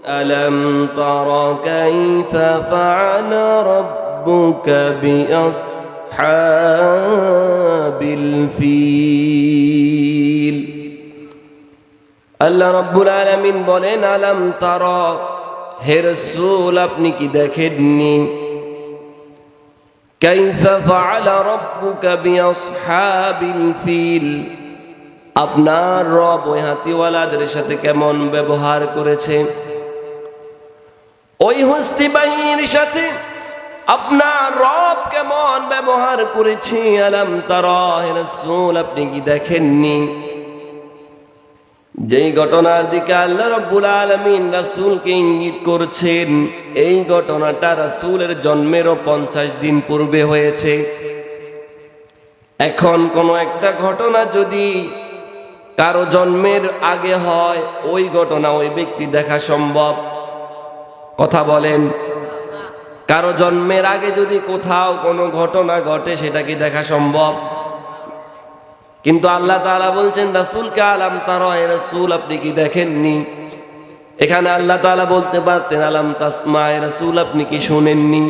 ألم تر كيف فعل ربك بأصحاب الفيل আল্লাহ রাব্বুল আলামিন বলেন আলাম তারা হে রাসূল আপনি কি দেখেননি কাইফা ফাআলা রাব্বুকা বিআসহাবিল ফিল আপনার রব ওই হাতিওয়ালাদের সাথে কেমন ব্যবহার করেছে ওই হস্তি বাহিনীর সাথে আপনার রব কেমন ব্যবহার করেছে আলাম তারা হে রাসূল আপনি কি দেখেননি যেই ঘটনার দিকে আল্লাহ রাব্বুল আলামিন রাসূলকে ইঙ্গিত করছেন এই ঘটনাটা রাসূলের জন্মেরও 50 দিন পূর্বে হয়েছে এখন কোন একটা ঘটনা যদি কারো জন্মের আগে হয় ওই ঘটনা ওই ব্যক্তি দেখা সম্ভব কথা বলেন কারো জন্মের আগে যদি কোথাও কোনো ঘটনা ঘটে সেটা কি দেখা সম্ভব কিন্তু আল্লাহ তাআলা বলছেন রাসূলকে আলাম তারা হে রাসূল আপনি কি দেখেননি এখানে আল্লাহ তাআলা বলতে পারতেন আলাম তাসমা হে রাসূল আপনি কি শুনেননি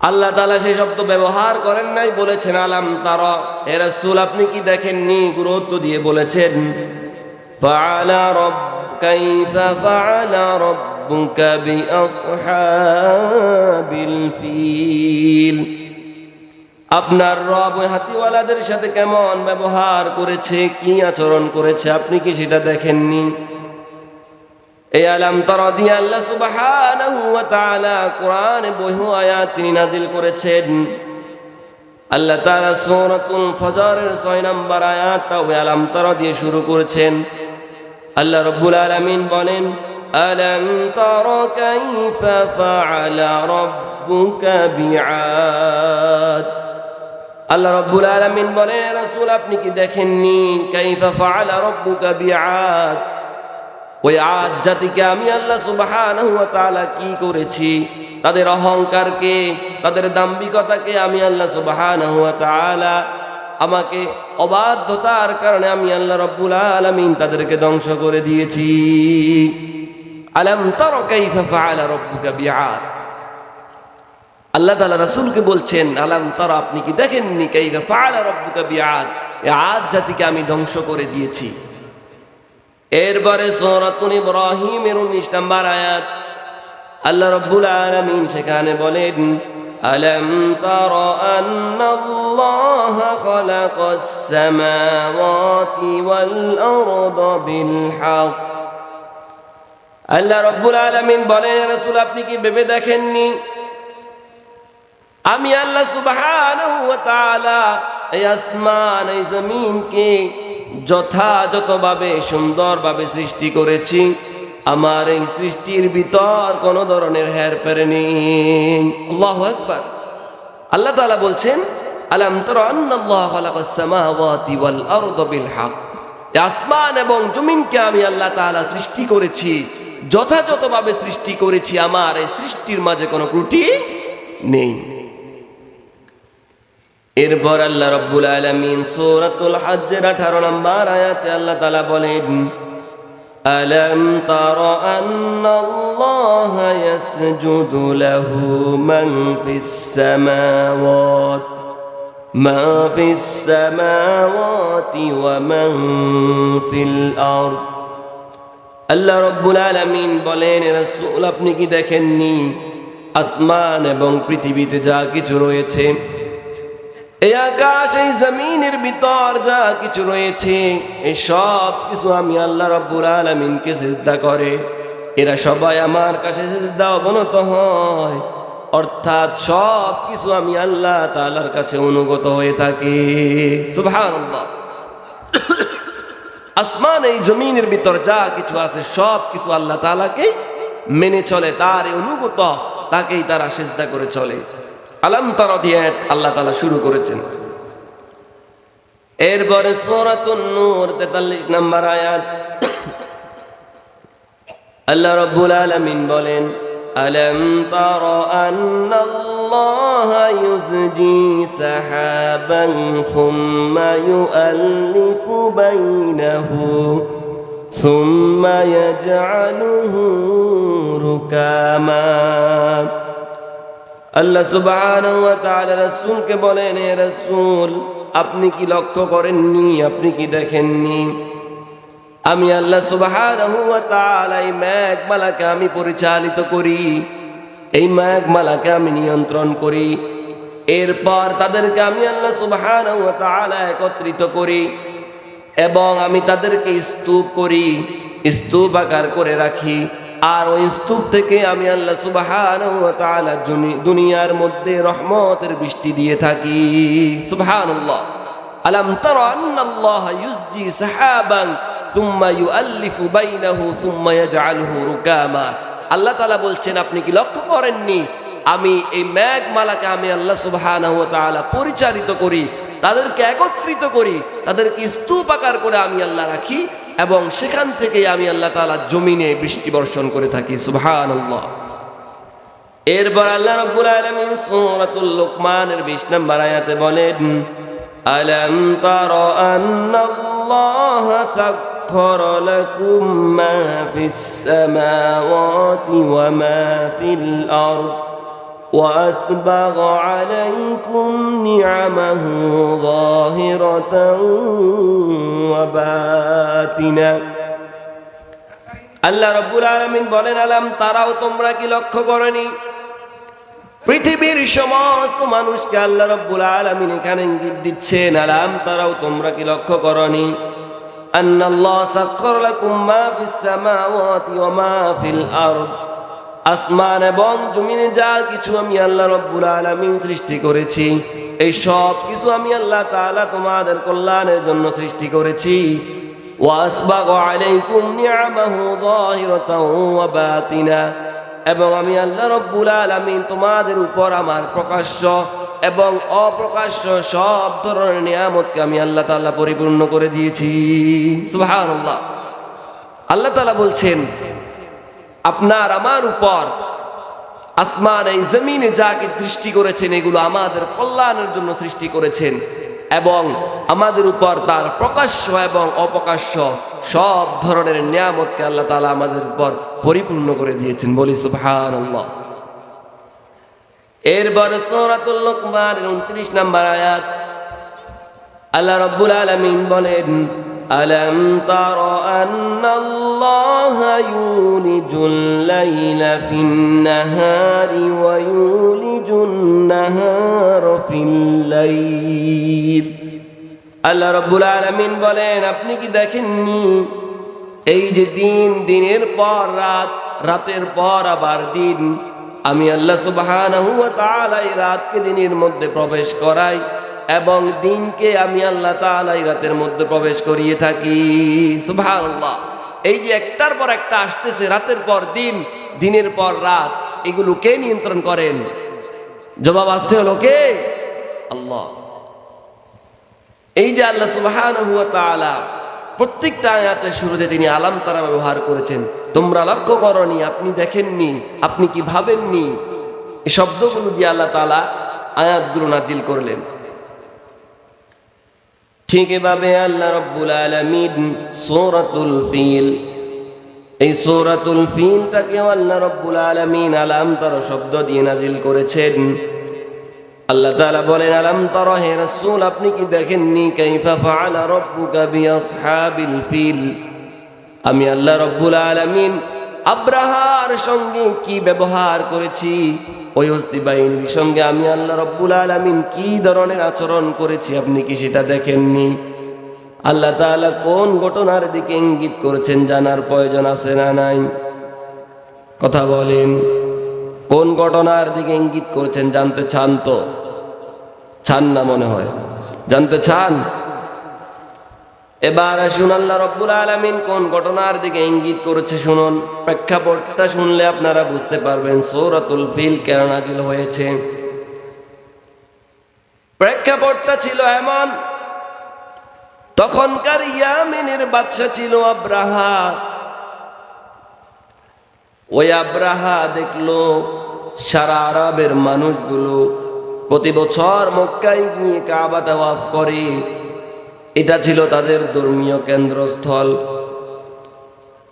আল্লাহ তাআলা সেই শব্দ ব্যবহার করেন নাই বলেছেন আলাম তারা হে রাসূল আপনি কি দেখেননি গুরুত্ব দিয়ে বলেছেন ফাআলা রব কাইফা ফাআলা রাব্বুকা বিআসহাবিল ফিল আপনার রব ওই হাতিওয়ালাদের সাথে কেমন ব্যবহার করেছে কি আচরণ করেছে আপনি কি সেটা দেখেননি এই আলাম তারা দিয়ে আল্লাহ সুবহানাহু ওয়া তাআলা কোরআনে বহু আয়াত তিনি নাজিল করেছেন আল্লাহ তাআলা সূরাতুল ফজরের 6 নম্বর আয়াতটা ওই আলাম তারা দিয়ে শুরু করেছেন আল্লাহ রাব্বুল আলামিন বলেন আলাম তারা কাইফা ফাআলা রাব্বুকা বিআদ আল্লাহ রাব্বুল আলামিন বলেন রাসূল আপনি কি দেখেননি কাইফা ফাআলা রাব্বুকা বিআদ ওই আদ জাতিকে আমি আল্লাহ সুবহানাহু ওয়া তাআলা কি করেছি তাদের অহংকারকে তাদের দাম্ভিকতাকে আমি আল্লাহ সুবহানাহু ওয়া তাআলা আমাকে অবাধ্যতার কারণে আমি আল্লাহ রাব্বুল আলামিন তাদেরকে ধ্বংস করে দিয়েছি আলাম তারা কাইফা ফাআলা রাব্বুকা বিআদ আল্লাহ তাআলা রাসূলকে বলছেন আলাম তারা আপনি কি দেখেননি কাইফা ফাআলা রাব্বুকা বিআদ এই আদ জাতিকে আমি ধ্বংস করে দিয়েছি এরপরে সূরাতুল ইব্রাহিমের 19 নম্বর আয়াত আল্লাহ রাব্বুল আলামিন সেখানে বলেন আলাম তারা আন্নাল্লাহা খালাকাস সামাওয়াতি ওয়াল আরদা বিল হক আল্লাহ রাব্বুল আলামিন বলেন রাসূল আপনি কি ভেবে দেখেননি আমি আল্লাহ সুবহানাহু ওয়া তাআলা এই আসমান এই জমিনকে যথাযথভাবে সুন্দরভাবে সৃষ্টি করেছি আমার এই সৃষ্টির ভিতর কোন ধরনের হেরফের নেই আল্লাহু আকবার আল্লাহ তাআলা বলছেন আলাম তারা আন্নাল্লাহা খালাকাস সামাওয়াতি ওয়াল আরদা বিল হক আসমান এবং জমিনকে আমি আল্লাহ তাআলা সৃষ্টি করেছি যথাযথভাবে সৃষ্টি করেছি আমার এই সৃষ্টির মাঝে কোনো ত্রুটি নেই এরপর আল্লাহ রাব্বুল আলামিন সূরাতুল হজ্জের 18 নম্বর আয়াতে আল্লাহ তাআলা বলেন আলাম তারা আন্নাল্লাহা ইয়াসজুদু লাহু মান ফিস সামাওয়াতি ওয়া মান ফিল আরদ আল্লাহ রাব্বুল আলামিন বলেন রাসূল আপনি কি দেখেননি আসমান এবং পৃথিবীতে যা কিছু রয়েছে এই আকাশ এই জমিনের ভিতর যা কিছু রয়েছে এই সব কিছু আমি আল্লাহ রাব্বুল আলামিনকে সিজদা করে এরা সবাই আমার কাছে সিজদা অবনত হয় অর্থাৎ সব কিছু আমি আল্লাহ তাআলার কাছে অনুগত হয়ে থাকি সুবহানাল্লাহ আসমান এই জমিনের ভিতর যা কিছু আছে সব কিছু আল্লাহ তাআলাকে মেনে চলে তার অনুগত তাকেই তারা সিজদা করে চলে আলাম তারা দিয়ে আল্লাহ তাআলা শুরু করেছেন এরপরে সূরাতুন নূর 43 নম্বর আয়াত আল্লাহ রাব্বুল আলামিন বলেন আলাম তারা আন্নাল্লাহা ইউসজি সাহাবান সুম্মা ইউআল্লিফু বাইনাহু ثم يجعله ركاما আল্লাহ সুবহানাহু ওয়া তাআলা রাসূলকে বলেন, হে রাসূল, আপনি কি লক্ষ্য করেননি, আপনি কি দেখেননি, আমি আল্লাহ সুবহানাহু ওয়া তাআলা এই মেঘমালাকে আমি পরিচালিত করি, এই মেঘমালাকে আমি নিয়ন্ত্রণ করি, এরপর তাদেরকে আমি আল্লাহ সুবহানাহু ওয়া তাআলা একত্রিত করি এবং আমি তাদেরকে স্তূপ করি, স্তূপ আকার করে রাখি, আর ওই স্তূপ থেকে আমি আল্লাহ সুবহানাহু ওয়া তাআলা দুনিয়ার মধ্যে রহমতের বৃষ্টি দিয়ে থাকি। সুবহানাল্লাহ। আলাম তারা আন্নাল্লাহা ইউসজি সাহাবান সুম্মা ইউআল্লিফু বাইনাহু সুম্মা ইয়াজআলুহু রুকামা। আল্লাহ তাআলা বলছেন, আপনি কি লক্ষ্য করেননি, আমি এই মেঘমালাকে আমি আল্লাহ সুবহানাহু ওয়া তাআলা পরিচালিত করি, তাদেরকে একত্রিত করি, তাদেরকে স্তূপ আকার করে আমি আল্লাহ রাখি এবং সেখান থেকে আমি আল্লাহ তাআলা জমিনে বৃষ্টি বর্ষণ করে থাকি। সুবহানাল্লাহ। এরপর আল্লাহ রাব্বুল আলামিন সূরাতুল লুকমানের 20 নম্বর আয়াতে বলেন, আলাম তারা আন্নাল্লাহা সাখখারা লাকুম মা ফিস সামাওয়াতি ওয়া মা ফিল আরদ وأسبغ عليكم نعمه ظاهرة وباطنة। আল্লাহ রাব্বুল আলামিন বলেন, আলাম তারাও, তোমরা কি লক্ষ্য করনি, পৃথিবীর সমস্ত মানুষকে আল্লাহ রাব্বুল আলামিন এখানে ইঙ্গিত দিচ্ছেন, আলাম তারাও, তোমরা কি লক্ষ্য করনি, আন্নাল্লাহ সাখখারা লাকুম মা ফিস সামাওয়াতি ওয়া মা ফিল আরদ, আসমান এবং জমিনে যা কিছু আমি আল্লাহ রাব্বুল আলামিন সৃষ্টি করেছি, এই সব কিছু আমি আল্লাহ তাআলা তোমাদের কল্যাণের জন্য সৃষ্টি করেছি। ওয়াসবাগা আলাইকুম নি'আমাহু যাহিরাতাও ওয়া বাতিনা, এবং আমি আল্লাহ রাব্বুল আলামিন তোমাদের উপর আমার প্রকাশ্য এবং অপ্রকাশ্য সব ধরনের নিয়ামতকে আমি আল্লাহ তাআলা পরিপূর্ণ করে দিয়েছি। সুবহানাল্লাহ। আল্লাহ তাআলা বলছেন, আপনার আমার উপর আসমান এই জমিনে যা কিছু সৃষ্টি করেছেন এগুলো আমাদের কল্যাণের জন্য সৃষ্টি করেছেন এবং আমাদের উপর তার প্রকাশ্য এবং অপ্রকাশ্য সব ধরনের নিয়ামতকে আল্লাহ তাআলা আমাদের উপর পরিপূর্ণ করে দিয়েছেন। বলি সুবহানাল্লাহ। এরপর সূরাতুল লুকমানের 29 নম্বর আয়াত আল্লাহ রাব্বুল আলামিন বলেন, আলাম তারা আন্নাল্লাহা ইউলিজুল লাইলা ফিন নাহারি ওয়া ইউলিজুন নাহারা ফিল লাইল। আল্লাহ রাব্বুল আলামিন বলেন, আপনি কি দেখেননি, এই যে দিন, দিনের পর রাত, রাতের পর আবার দিন, আমি আল্লাহ সুবহানাহু ওয়া তাআলা এই রাতকে দিনের মধ্যে প্রবেশ করাই এবং দিনকে আমি আল্লাহ তাআলা এই রাতের মধ্যে প্রবেশ করিয়ে থাকি। সুবহানাল্লাহ। এই যে একটার পর একটা আসতেছে, রাতের পর দিন, দিনের পর রাত, এগুলো কে নিয়ন্ত্রণ করেন? জবাব আসতে হলো কে? আল্লাহ। এই যে আল্লাহ সুবহানাহু ওয়া তাআলা প্রত্যেকটা আয়াতের শুরুতে তিনি আলাম তারা ব্যবহার করেছেন, তোমরা লক্ষ্য করনি, আপনি দেখেননি, আপনি কি ভাবেননি, এই শব্দগুলো দিয়ে আল্লাহ তাআলা আয়াতগুলো নাজিল করলেন। ঠিক এভাবে আল্লাহ রাব্বুল আলামিন সূরাতুল ফিল, এই সূরাতুল ফিলটাকে আল্লাহ রাব্বুল আলামিন আলাম তারা শব্দ দিয়ে নাজিল করেছেন। আল্লাহ তাআলা বলেন, আলাম তারা, হে রাসূল, আপনি কি দেখেননি, কাইফা ফাআলা রাব্বুকা বিআসহাবিল ফিল, আমি আল্লাহ রাব্বুল আলামিন আব্রাহার সঙ্গে কি ব্যবহার করেছি, ওই হস্তি বাহিনীর সঙ্গে আমি আল্লাহ রাব্বুল আলামিন কি ধরনের আচরণ করেছি, আপনি কি সেটা দেখেননি? আল্লাহ তাআলা কোন ঘটনার দিকে ইঙ্গিত করেছেন জানার প্রয়োজন আছে না নাই? কথা বলেন, কোন ঘটনার দিকে ইঙ্গিত করেছেন জানতে চান তো? চান না মনে হয়, জানতে চান? এবার আসুন, আল্লাহ রাব্বুল আলামিন কোন ঘটনার দিকে ইঙ্গিত করেছে শুনুন। প্রেক্ষাপটটা শুনলে আপনারা বুঝতে পারবেন সূরাতুল ফিল কেন নাজিল হয়েছে। প্রেক্ষাপটটা ছিল এমন, তখনকার ইয়ামেনের বাদশা ছিল আব্রাহা। ওই আব্রাহা দেখলো সারা আরবের মানুষগুলো প্রতি বছর মক্কায় গিয়ে কাবা তাওয়াফ করে, এটা ছিল তাদের ধর্মীয় কেন্দ্রস্থল।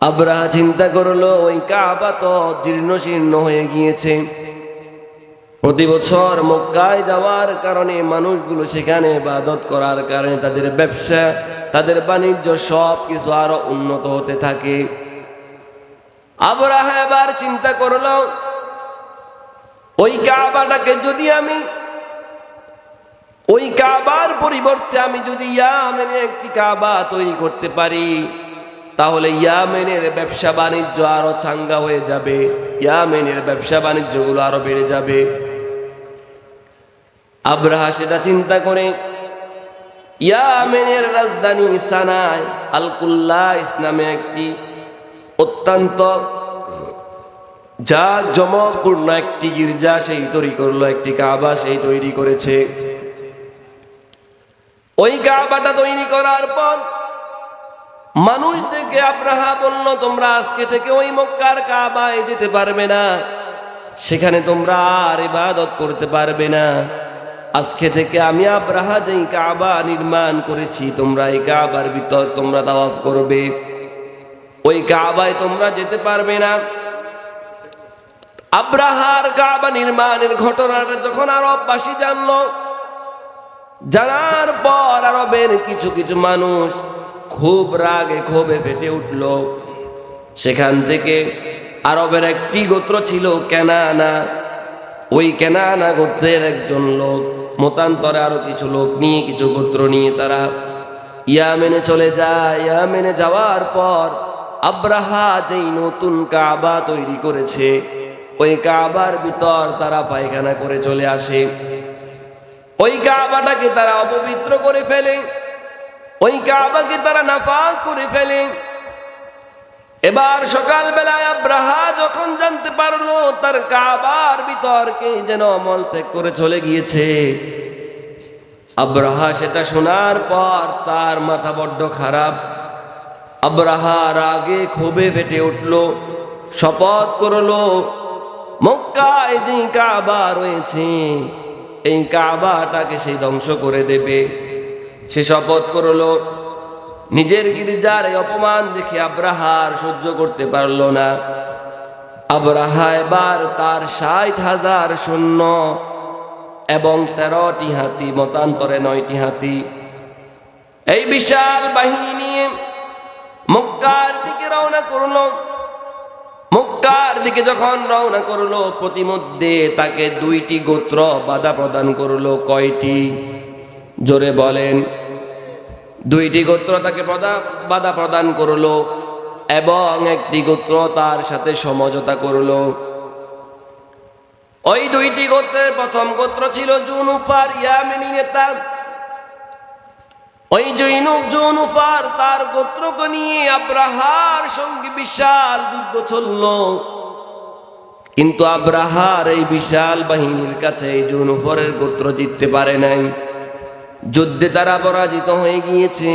আব্রাহা চিন্তা করলো ওই কাবা তো জীর্ণ শীর্ণ হয়ে গিয়েছে। প্রতি বছর মক্কায় যাওয়ার কারণে মানুষগুলো সেখানে ইবাদত করার কারণে তাদের ব্যবসা, তাদের বাণিজ্য সব কিছু আরো উন্নত হতে থাকে। আব্রাহা এবার চিন্তা করলো ওই কাবাটাকে যদি আমি, ওই কাবার পরিবর্তে আমি যদি ইয়ামেনে একটি কাবা তৈরি করতে পারি, তাহলে ইয়ামেনের ব্যবসা বাণিজ্য আরো চাঙ্গা হয়ে যাবে, ইয়ামেনের ব্যবসা বাণিজ্যগুলো আরো বেড়ে যাবে। আব্রাহা সেটা চিন্তা করে ইয়ামেনের রাজধানী সানায় আল কুল্লাইস নামে একটি অত্যন্ত জাঁকজমকপূর্ণ একটি গির্জা সেই তৈরি করলো, একটি কাবা সেই তৈরি করেছে। ওই কাবাটা তৈরি করার পর মানুষদেরকে আব্রাহা বলল, তোমরা আজকে থেকে ওই মক্কার কাবায় যেতে পারবে না, সেখানে তোমরা আর ইবাদত করতে পারবে না। আজকে থেকে আমি আব্রাহা যেই কাবা নির্মাণ করেছি, তোমরা এই কাবার ভিতর তোমরা তাওয়াফ করবে, ওই কাবায় তোমরা যেতে পারবে না। আব্রাহার কাবা নির্মাণের ঘটনাটা যখন আরববাসী জানলো, জানার পর আরবের কিছু কিছু মানুষ খুব রাগে ক্ষোভে ফেটে উঠল। সেখান থেকে আরবের একটি গোত্র ছিল কেনানা, ওই কেনানা গোত্রের একজন লোক মতান্তরে আরো কিছু লোক নিয়ে, কিছু গোত্র নিয়ে তারা ইয়ামেনে চলে যায়। ইয়ামেনে যাওয়ার পর আব্রাহা যেই নতুন কাবা তৈরি করেছে, ওই কাবার ভিতর তারা পায়খানা করে চলে আসে। ওই কাবাটাকে তারা অপবিত্র করে ফেলে, ওই কাবাকে তারা নাপাক করে ফেলে। এবার সকালবেলায় আব্রাহা যখন জানতে পারলো তার কাবার ভিতরকে যেন মলত্যাগ করে চলে গিয়েছে, আব্রাহা সেটা শোনার পর তার মাথা বড্ড খারাপ। আব্রাহা রাগে ক্ষোভে ফেটে উঠল, শপথ করলো মক্কায় যে কাবা রয়েছে এই কাবাটাকে সে ধ্বংস করে দেবে। সে শপথ করলো। নিজের গির্জার এই অপমান দেখে আব্রাহার সহ্য করতে পারল না। আব্রাহা এবার তার ৬০,০০০ সৈন্য এবং ১৩টি হাতি, মতান্তরে ৯টি হাতি, এই বিশাল বাহিনী নিয়ে মক্কার দিকে রওনা করলো। মক্কার দিকে যখন রওনা করলো, প্রতিমধ্যে তাকে ২টি গোত্র বাধা প্রদান করলো। কয়টি? জোরে বলেন। ২টি গোত্র তাকে বাধা প্রদান করলো এবং একটি গোত্র তার সাথে সমঝোতা করলো। ওই ২টি গোত্রের প্রথম গোত্র ছিল জুনুফার, ইয়ামেনী নেতা। ওই জুনুফার তার গোত্রকে নিয়ে আব্রাহার সঙ্গে বিশাল যুদ্ধ চলল, কিন্তু আব্রাহার এই বিশাল বাহিনীর কাছে এই জুনুফারের গোত্র জিততে পারে নাই। যুদ্ধে তারা পরাজিত হয়ে গিয়েছে।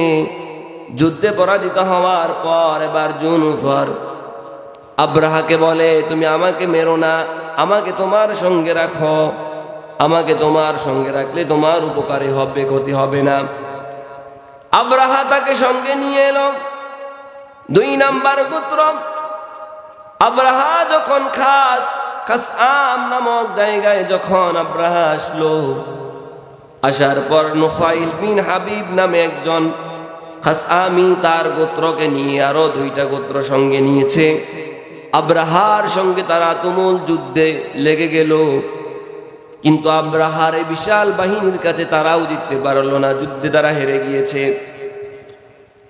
যুদ্ধে পরাজিত হওয়ার পর এবার জুনুফার আব্রাহাকে বলে, তুমি আমাকে মেরো না, আমাকে তোমার সঙ্গে রাখো, আমাকে তোমার সঙ্গে রাখলে তোমার উপকারী হবে, ক্ষতি হবে না। আব্রাহা তাকে সঙ্গে নিয়ে এলো। ২ নাম্বার গোত্র আব্রাহা যখন খাসআম নামক জায়গায় যখন আব্রাহা আসলো, আসার পর নুফাইল বিন হাবিব নামে একজন খাসআমি তার গোত্রকে নিয়ে আরো ২টা গোত্র সঙ্গে নিয়েছে। আব্রাহার সঙ্গে তারা তুমুল যুদ্ধে লেগে গেল, কিন্তু আব্রাহার এই বিশাল বাহিনীর কাছে তারাও জিততে পারল না। যুদ্ধে তারা হেরে গিয়েছে।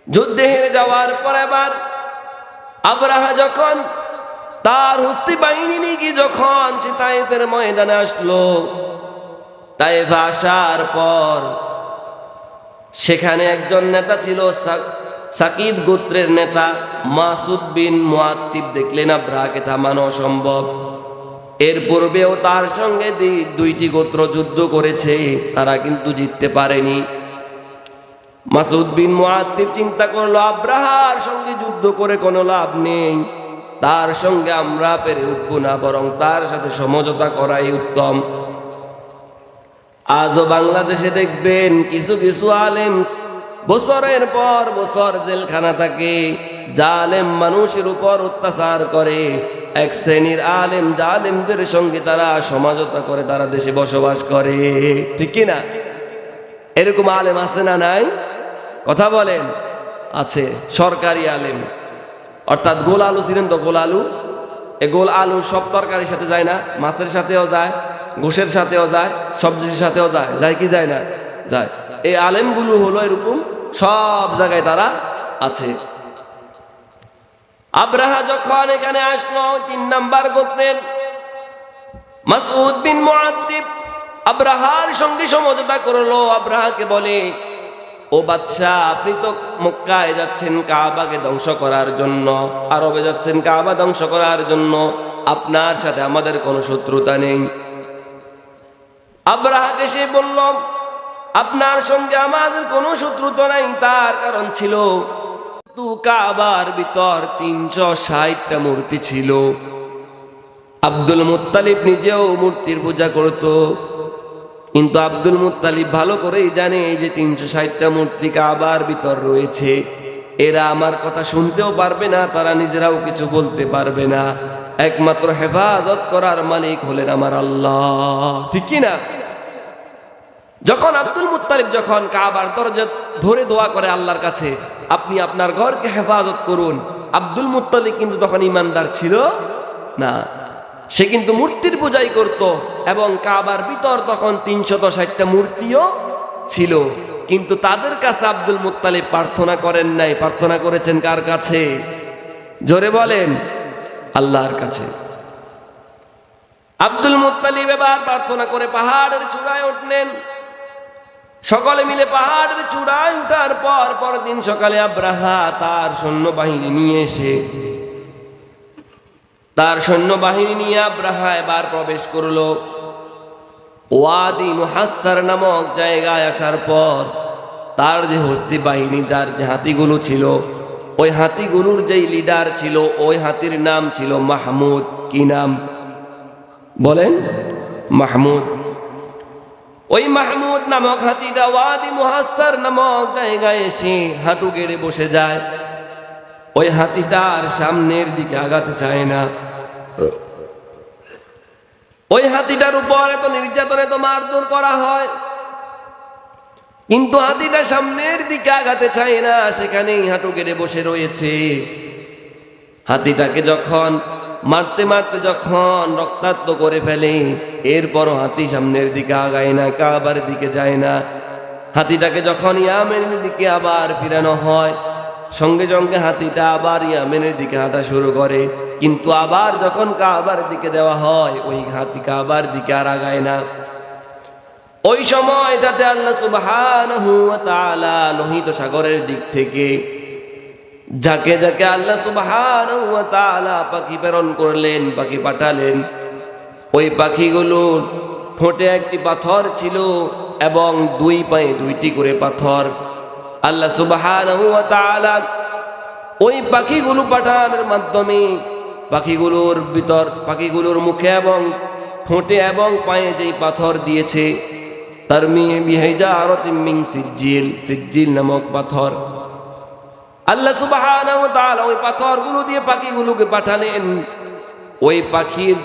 যুদ্ধে হেরে যাওয়ার পর এবার আব্রাহা যখন তার হস্তি বাহিনী নিয়ে যখন সে তায়েফের ময়দানে আসলো, তায়েফে আসার পর সেখানে একজন নেতা ছিল সাকিব গোত্রের নেতা মাসুদ বিন মুআত্তিব। দেখলেন আব্রাহাকে থামানো অসম্ভব। এর পূর্বেও তার সঙ্গে ২টি গোত্র যুদ্ধ করেছে, তারা কিন্তু জিততে পারেনি। মাসুদ বিন মুআত্তিব চিন্তা করলো, আব্রাহার সঙ্গে যুদ্ধ করে কোনো লাভ নেই, তার সঙ্গে আমরা পেরে উঠবো না, বরং তার সাথে সমঝোতা করাই উত্তম। আজও বাংলাদেশে দেখবেন কিছু কিছু আলেম বছরের পর বছর জেলখানা থাকে, জালেম মানুষের উপর অত্যাচার করে, এক শ্রেণীর আলেম জালেমদের সঙ্গে তারা সমাজতা করে, তারা দেশে বসবাস করে, ঠিক কি না? এরকম আলেম আছে না নাই? কথা বলেন। আছে। সরকারি আলেম, অর্থাৎ গোল আলু ছিলেন তো, গোল আলু, এ গোল আলু সব তরকারির সাথে যায় না, মাছের সাথেও যায়, গোশের সাথেও যায়, সবজির সাথেও যায়, যায় কি যায় না? যায়। এই আলেমগুলো হলো এরকম, সব জায়গায় তারা আছে। আব্রাহা যখন এখানে আসলো 3 নাম্বার গোত্রের মাসউদ বিন মুআত্তিব আব্রাহার সঙ্গে সমঝোতা করলো। আব্রাহাকে বলে, ও বাদশাহ, আপনি তো মক্কায় যাচ্ছেন কাবাকে ধ্বংস করার জন্য, আরবে যাচ্ছেন কাবা ধ্বংস করার জন্য, আপনার সাথে আমাদের কোনো শত্রুতা নেই। আব্রাহাকে সে বলল, আপনার সঙ্গে আমাদের কোনো শত্রুতা নাই। তার কারণ ছিল, কাবার ভিতর 360টা মূর্তি ছিল। আব্দুল মুত্তালিব নিজেও মূর্তির পূজা করত, কিন্তু আব্দুল মুত্তালিব ভালো করেই জানে যে 360টা মূর্তি কাবার ভিতর রয়েছে, এরা আমার কথা শুনতেও পারবে না, তারা নিজেরাও কিছু বলতে পারবে না, একমাত্র হেফাজত করার মালিক হলেন আমার আল্লাহ, ঠিক কি না? যখন আব্দুল মুত্তালিব যখন কাবার দরজা ধরে দোয়া করে আল্লাহর কাছে, আপনি আপনার ঘরকে হেফাজত করুন, আব্দুল মুত্তালিব কিন্তু তখন ইমানদার ছিল না, সে কিন্তু মূর্তির পূজাই করত, এবং কাবার ভিতর তখন 360টা মূর্তিও ছিল। কিন্তু তাদের কাছে আব্দুল মুত্তালিব প্রার্থনা করেন নাই, প্রার্থনা করেছেন কার কাছে? জোরে বলেন, আল্লাহর কাছে। আব্দুল মুত্তালিব এবার প্রার্থনা করে পাহাড়ের চূড়ায় উঠলেন। সকলে মিলে পাহাড়ের চূড়ায় উঠার পর পরদিন সকালে আব্রাহা তার সৈন্যবাহিনী নিয়ে এসে আব্রাহা এবার প্রবেশ করলো ওয়াদি মুহাসসার নামক জায়গায়। আসার পর তার যে হস্তি বাহিনী, যার যে হাতিগুলো ছিল, ওই হাতিগুলোর যেই লিডার ছিল, ওই হাতির নাম ছিল মাহমুদ। কি নাম বলেন? মাহমুদ। ওই মাহমুদ নামক হাতিটা ওয়াদি মুহাসসার নামক জায়গায় এসে হাঁটু গেড়ে বসে যায়। ওই হাতিটার সামনের দিকে আগাতে চায় না। ওই হাতিটার উপর এত নির্যাতন, এত মারধর করা হয়, কিন্তু হাতিটা সামনের দিকে আগাতে চায় না, সেখানেই হাঁটু গেড়ে বসে রয়েছে। হাতিটাকে যখন মারতে মারতে যখন রক্তাক্ত করে ফেলে, এরপরও হাতি সামনের দিকে আগায় না, কাবার দিকে যায় না। হাতিটাকে যখন ইয়ামেনের দিকে আবার ফিরানো হয়, সঙ্গে সঙ্গে হাতিটা আবার ইয়ামেনের দিকে হাঁটা শুরু করে, কিন্তু আবার যখন কাবার দিকে দেওয়া হয়, ওই হাতি কাবার দিকে আর আগায় না। ওই সময়টাতে আল্লাহ সুবহানাহু ওয়া তাআলা লোহিত সাগরের দিক থেকে যাকে যাকে আল্লাহ সুবহানাহু ওয়া তাআলা পাখি প্রেরণ করলেন, পাখি পাঠালেন। ওই পাখিগুলোর ঠোঁটে একটি পাথর ছিল এবং 2 পায়ে 2টি করে পাথর। আল্লাহ সুবহানাহু ওয়া তাআলা ওই পাখিগুলো পাঠানোর মাধ্যমে পাখিগুলোর মুখে এবং ঠোঁটে এবং পায়ে যেই পাথর দিয়েছে, তারমিহিম বিহিজারাতিন মিন সিজ্জিল নামক পাথর। আল্লাহ সুবহানাহু ওয়া তাআলা ওই পাথরগুলো দিয়ে পাখিগুলোকে পাঠালেন। ওই পাখির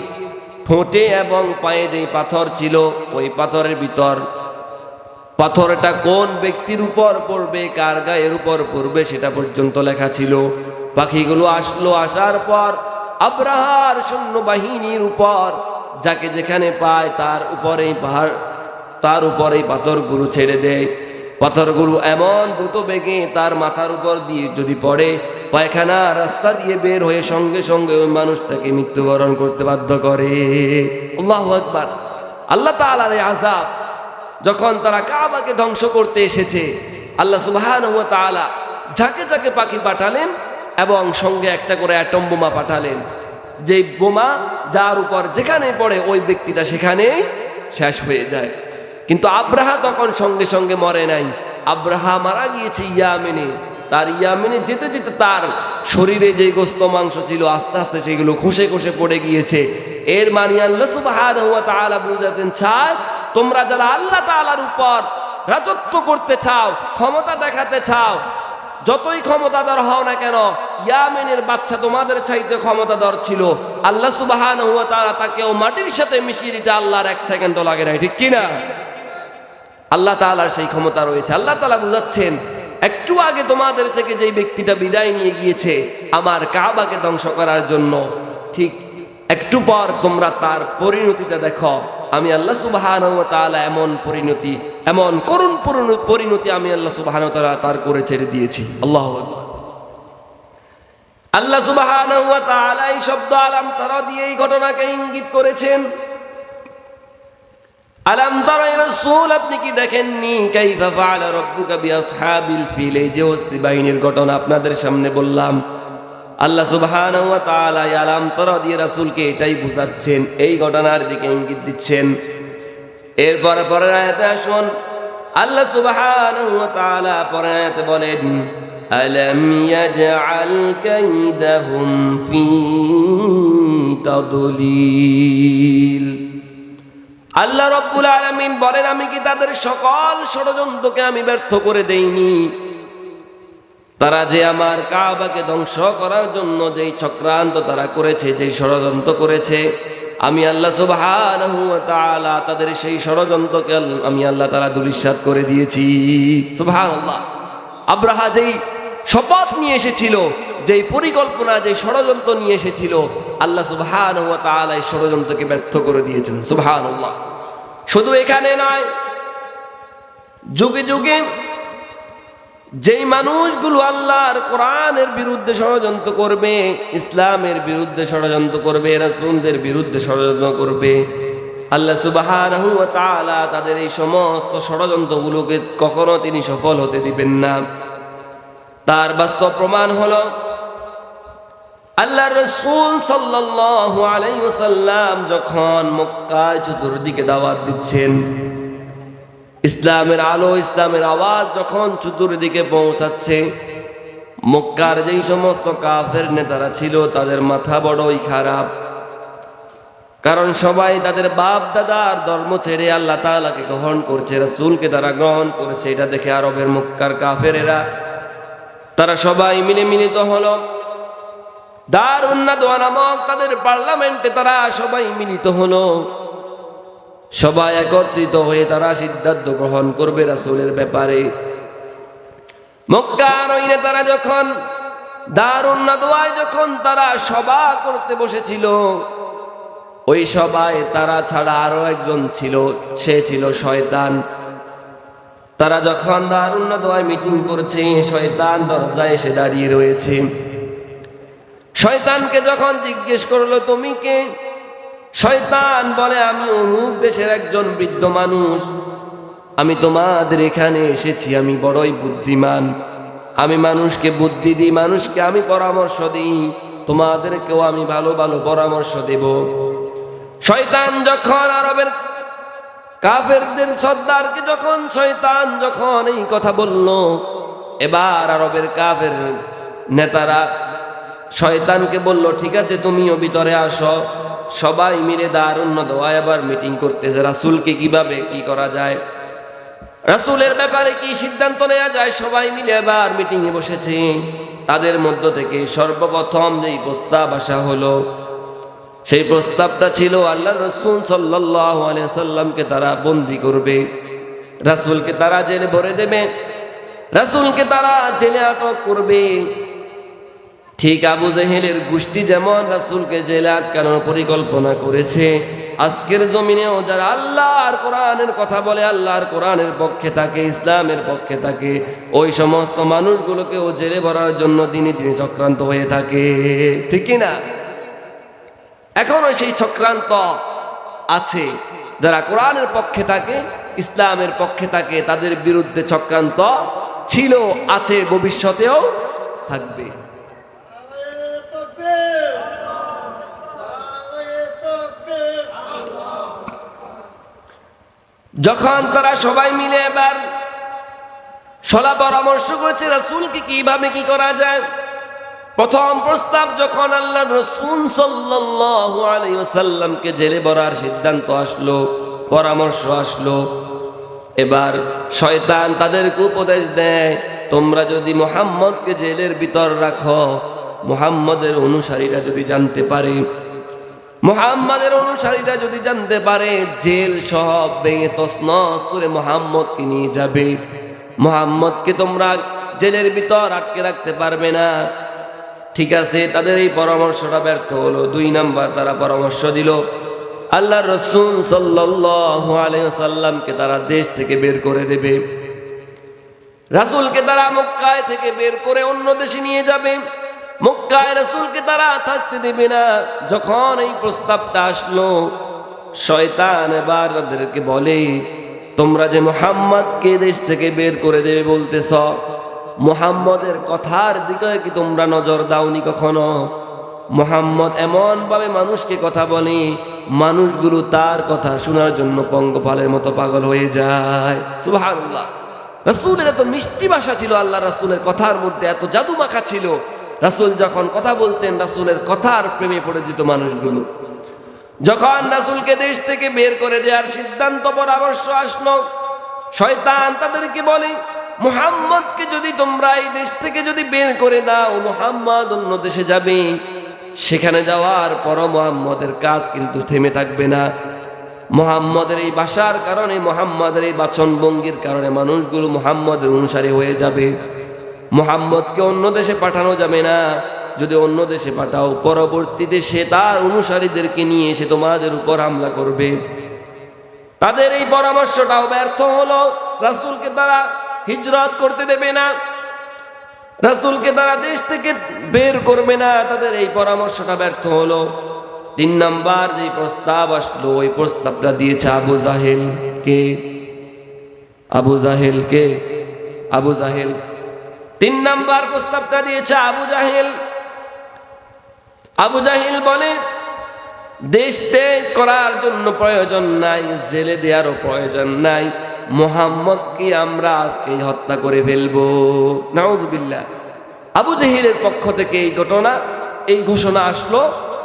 ঠোঁটে এবং পায়ে যেই পাথর ছিল, ওই পাথরের ভিতর পাথরটা কোন ব্যক্তির উপর পড়বে, কার গায়ের উপর পড়বে, সেটা পর্যন্ত লেখা ছিল। পাখিগুলো আসলো, আসার পর আব্রাহার সৈন্যবাহিনীর উপর যাকে যেখানে পায় তার উপরেই পাথরগুলো ছেড়ে দেয়। পাথরগুলো এমন দ্রুত বেগে তার মাথার উপর দিয়ে যদি পড়ে, পায়খানা রাস্তা দিয়ে বের হয়ে সঙ্গে সঙ্গে ওই মানুষটাকে মৃত্যুবরণ করতে বাধ্য করে। আল্লাহু আকবার। আল্লাহ তাআলার এই আযাব যখন তারা কাবাকে ধ্বংস করতে এসেছে, আল্লাহ সুবহানাহু ওয়া তাআলা যাকে যাকে পাখি পাঠালেন এবং সঙ্গে একটা করে অ্যাটম বোমা পাঠালেন, যেই বোমা যার উপর যেখানে পড়ে ওই ব্যক্তিটা সেখানেই শেষ হয়ে যায়। কিন্তু আব্রাহা তখন সঙ্গে সঙ্গে মরে নাই। আব্রাহা মারা গিয়েছে ইয়ামেনে। তার ইয়ামেনে যেতে যেতে তার শরীরে যে গোস্ত মাংস ছিল আস্তে আস্তে সেগুলো খসে খসে পড়ে গিয়েছে। এর মানে আল্লাহ সুবহানাহু ওয়া তাআলা বুঝাতেন চায়, তোমরা যারা আল্লাহ তাআলার উপর রাজত্ব করতে চাও, ক্ষমতা দেখাতে চাও, যতই ক্ষমতাধর হও না কেন, ইয়ামেনের বাচ্চা তোমাদের চাইতে ক্ষমতাধর ছিল, আল্লাহ সুবহানাহু ওয়া তাআলা তাকেও মাটির সাথে মিশিয়ে দিতে আল্লাহর 1 সেকেন্ডও লাগে নাই, ঠিক কিনা? আল্লাহ তাআলার সেই ক্ষমতা রয়েছে। আল্লাহ তাআলা বুঝাচ্ছেন, একটু আগে তোমাদের থেকে যেই ব্যক্তিটা বিদায় নিয়ে গিয়েছে আমার কাবাকে ধ্বংস করার জন্য, ঠিক একটু পর তোমরা তার পরিণতিটা দেখো। আমি আল্লাহ সুবহানাহু ওয়া তাআলা এমন পরিণতি, এমন করুণ পরিণতি আমি আল্লাহ সুবহানাহু ওয়া তাআলা তার করে ছেড়ে দিয়েছি। আল্লাহু আকবার। আল্লাহ সুবহানাহু ওয়া তাআলা এই শব্দ আলাম তারা দিয়ে এই ঘটনাকে ইঙ্গিত করেছেন। আলাম তারা রাসূল, আপনি কি দেখেননি কাইফা ফাআলা রাব্বুকা বিআসহাবিল ফিল, এই যে হস্তি বাহিনীর ঘটনা আপনাদের সামনে বললাম। আল্লাহ সুবহানাহু ওয়া তাআলা আলাম তারা দিয়ে রাসূলকে এটাই বুঝাচ্ছেন, এই ঘটনার দিকে ইঙ্গিত দিচ্ছেন। এরপর পরের আয়াতে আসুন, আল্লাহ সুবহানাহু ওয়া তাআলা পরের আয়াতে বলেন, আলাম ইয়াজআল কাইদাহুম ফি তাদলিল। আল্লাহ রাব্বুল আলামিন বলেন, আমি কি তাদের সকল ষড়যন্ত্রকে আমি ব্যর্থ করে দেইনি? তারা যে আমার কাবাকে ধ্বংস করার জন্য যেই চক্রান্ত তারা করেছে, যেই ষড়যন্ত্র করেছে, আমি আল্লাহ সুবহানাহু ওয়া তাআলা তাদের সেই ষড়যন্ত্রকে আমি আল্লাহ তাআলা ধূলিসাৎ করে দিয়েছি। সুবহানাল্লাহ। আব্রাহা যেই শপথ নিয়ে এসেছিল, যেই পরিকল্পনা, যেই ষড়যন্ত্র নিয়ে এসেছিল, আল্লাহ সুবহানাহু ওয়া তাআলা এই ষড়যন্ত্রকে ব্যর্থ করে দিয়েছেন। সুবহানাল্লাহ। শুধু এখানে নয়, যুগে যুগে যেই মানুষগুলো আল্লাহর কোরআনের বিরুদ্ধে ষড়যন্ত্র করবে, ইসলামের বিরুদ্ধে ষড়যন্ত্র করবে, রাসূলদের বিরুদ্ধে ষড়যন্ত্র করবে, আল্লাহ সুবহানাহু ওয়া তাআলা তাদের এই সমস্ত ষড়যন্ত্রগুলোকে কখনো তিনি সফল হতে দিবেন না। তার বাস্তব প্রমাণ হলো আল্লাহর রাসূল সাল্লাল্লাহু আলাইহি ওয়াসাল্লাম যখন মক্কায় চতুর্দিকে দাওয়াত দিচ্ছেন, ইসলামের আলো, ইসলামের আওয়াজ যখন চতুর্দিকে পৌঁছাচ্ছে, মক্কার যেই সমস্ত কাফের নেতারা ছিল তাদের মাথা বড়ই খারাপ। কারণ সবাই তাদের বাপ দাদার ধর্ম ছেড়ে আল্লাহ তাআলাকে গ্রহণ করছে, রাসূলকে তারা গ্রহণ করেছে। এটা দেখে আরবের মক্কার কাফেরেরা তারা সবাই মিলিত হলো। দারুন নাদওয়া নামক তাদের পার্লামেন্টে তারা সবাই মিলিত হলো। সবাই একত্রিত হয়ে তারা সিদ্ধান্ত গ্রহণ করবে রাসূলের ব্যাপারে। মক্কার ওই নেতারা যখন দারুন নাদওয়ায় যখন তারা সভা করতে বসেছিল, ওই সভায় তারা ছাড়া আরো একজন ছিল, সে ছিল শয়তান। তারা যখন দারুন নাদওয়ায় মিটিং করছে, শয়তান দরজায় এসে দাঁড়িয়ে রয়েছে। শয়তানকে যখন জিজ্ঞেস করলো, তুমি কে? শয়তান বলে, আমি অমুক দেশের একজন বৃদ্ধ মানুষ, আমি তোমাদের এখানে এসেছি, আমি বড়ই বুদ্ধিমান, আমি মানুষকে বুদ্ধি দিই, মানুষকে আমি পরামর্শ দিই, তোমাদেরকেও আমি ভালো ভালো পরামর্শ দেব। শয়তান যখন আরবের কাফেরদের সর্দারকে যখন শয়তান যখন এই কথা বলল, এবার আরবের কাফের নেতারা শয়তানকে বলল, ঠিক আছে তুমিও ভিতরে আসো। সবাই মিলে দারুন নাদওয়ায় আবার মিটিং করতেছে, রাসূলকে কিভাবে কি করা যায়, রাসূলের ব্যাপারে কি সিদ্ধান্ত নেওয়া যায়। সবাই মিলে এবার মিটিং এ বসেছে। তাদের মধ্য থেকে সর্বপ্রথম যেই প্রস্তাব আসা হলো, সেই প্রস্তাবটা ছিল আল্লাহর রাসূল সাল্লাল্লাহু আলাইহি সাল্লামকে তারা বন্দী করবে, রাসূলকে তারা জেলে ভরে দেবে, রাসূলকে তারা জেলে আটক করবে। ঠিক আবু জেহেলের গোষ্ঠী যেমন রাসূলকে জেলে আটকানোর পরিকল্পনা করেছে, আজকের জমিনেও যারা আল্লাহর কোরআনের কথা বলে, আল্লাহর কোরআনের পক্ষে থাকে, ইসলামের পক্ষে থাকে, ওই সমস্ত মানুষগুলোকেও জেলে ভরার জন্য দিনে দিনে চক্রান্ত হয়ে থাকে, ঠিক কি না? এখনো সেই চক্রান্ত আছে। যারা কোরআনের পক্ষে থাকে, ইসলামের পক্ষে থাকে, তাদের বিরুদ্ধে চক্রান্ত ছিল, আছে, ভবিষ্যতেও থাকবে। যখন তারা সবাই মিলে এবার সলা পরামর্শ করছে রাসূলকে কিভাবে কি করা যায়, প্রথম প্রস্তাব যখন আল্লাহর রাসূল সাল্লাল্লাহু আলাইহি ওয়াসাল্লামকে জেলে ভরার সিদ্ধান্ত আসলো, পরামর্শ আসলো, এবার শয়তান তাদেরকে উপদেশ দেয়, তোমরা যদি মুহাম্মদকে জেলের ভিতর রাখো, মুহাম্মাদের অনুসারীরা যদি জানতে পারে, মুহাম্মাদের অনুসারীরা যদি জানতে পারে, জেল সব ভেঙে তছনছ করে মুহাম্মদকে নিয়ে যাবে। মুহাম্মদকে তোমরা জেলের ভিতর আটকে রাখতে পারবে না। ঠিক আছে, তাদের এই পরামর্শটা ব্যর্থ হলো। 2 নাম্বার, তারা পরামর্শ দিল আল্লাহর রাসূল সাল্লাল্লাহু আলাইহি ওয়াসাল্লামকে তারা দেশ থেকে বের করে দেবে। রাসূলকে তারা মক্কায় থেকে বের করে অন্য দেশে নিয়ে যাবে। মক্কায় রাসূলকে তারা থাকতে দেবে না। যখন এই প্রস্তাবটা আসলো, শয়তান এবার তাদেরকে বলে, তোমরা যে মুহাম্মদকে দেশ থেকে বের করে দেবে বলতেছ, মুহাম্মদের কথার দিকে কি তোমরা নজর দাওনি কখনো? মুহাম্মদ এমন ভাবে মানুষকে কথা বলে, মানুষগুলো তার কথা শোনার জন্য পঙ্গপালের মতো পাগল হয়ে যায়। সুবহানাল্লাহ। রাসূলের এত মিষ্টি ভাষা ছিল, আল্লাহ রাসূলের কথার মধ্যে এত জাদু মাখা ছিল। রাসূল যখন কথা বলতেন, রাসূলের কথার প্রেমে পড়ে যেত মানুষগুলো। যখন রাসূলকে দেশ থেকে বের করে দেওয়ার সিদ্ধান্ত পরামর্শ আসলো, শয়তান তাদেরকে বলে, মুহাম্মদকে যদি তোমরা এই দেশ থেকে যদি বের করে দাও, মুহাম্মদ অন্য দেশে যাবে। সেখানে যাওয়ার পর মুহাম্মদের কাজ কিন্তু থেমে থাকবে না। মুহাম্মদের এই ভাষার কারণে, মুহাম্মদের এই বাচন ভঙ্গির কারণে মানুষগুলো মুহাম্মদের অনুসারী হয়ে যাবে। মুহাম্মদকে অন্য দেশে পাঠানো যাবে না। যদি অন্য দেশে পাঠাও, পরবর্তীতে সে তার অনুসারীদেরকে নিয়ে এসে তোমাদের উপর হামলা করবে। তাদের এই পরামর্শটাও ব্যর্থ হলো। রাসূলকে তারা হিজরত করতে দেবে না, রাসূলকে তারা দেশ থেকে বের করবে না। তাদের এই পরামর্শটা ব্যর্থ হলো। 3 নাম্বার যে প্রস্তাব আসলো, ওই প্রস্তাবটা দিয়েছে আবু জাহেল। কে? আবু জাহেল। কে? আবু জাহেল। 3 নাম্বার প্রস্তাবটা দিয়েছে আবু জাহেল। আবু জাহেল বলে, দেশ ত্যাগ করার জন্য প্রয়োজন নাই, জেলে দেওয়ারও প্রয়োজন নাই, মুহাম্মদকে আমরা আজকেই হত্যা করে ফেলবো। নাউযুবিল্লাহ। আবু জাহেলের পক্ষ থেকে এই ঘটনা, এই ঘোষণা আসলো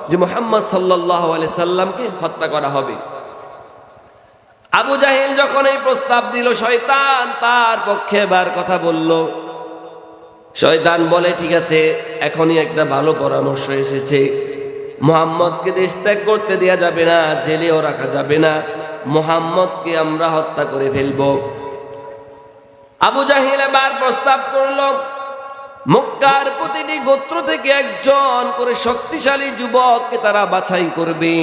যে মুহাম্মদ সাল্লাল্লাহু আলাইহি সাল্লামকে হত্যা করা হবে। আবু জাহেল যখন এই প্রস্তাব দিল, শয়তান তার পক্ষে এবার কথা বলল। শয়তান বলে, ঠিক আছে, এখনই একটা ভালো পরামর্শ এসেছে। মুহাম্মদকে দেশ ত্যাগ করতে দেয়া যাবে না, জেলেও রাখা যাবে না, মুহাম্মদকে আমরা হত্যা করে ফেলব। আবু জাহেল এবার প্রস্তাব করল, মক্কার প্রতিটি গোত্র থেকে একজন করে শক্তিশালী যুবককে তারা বাছাই করবে,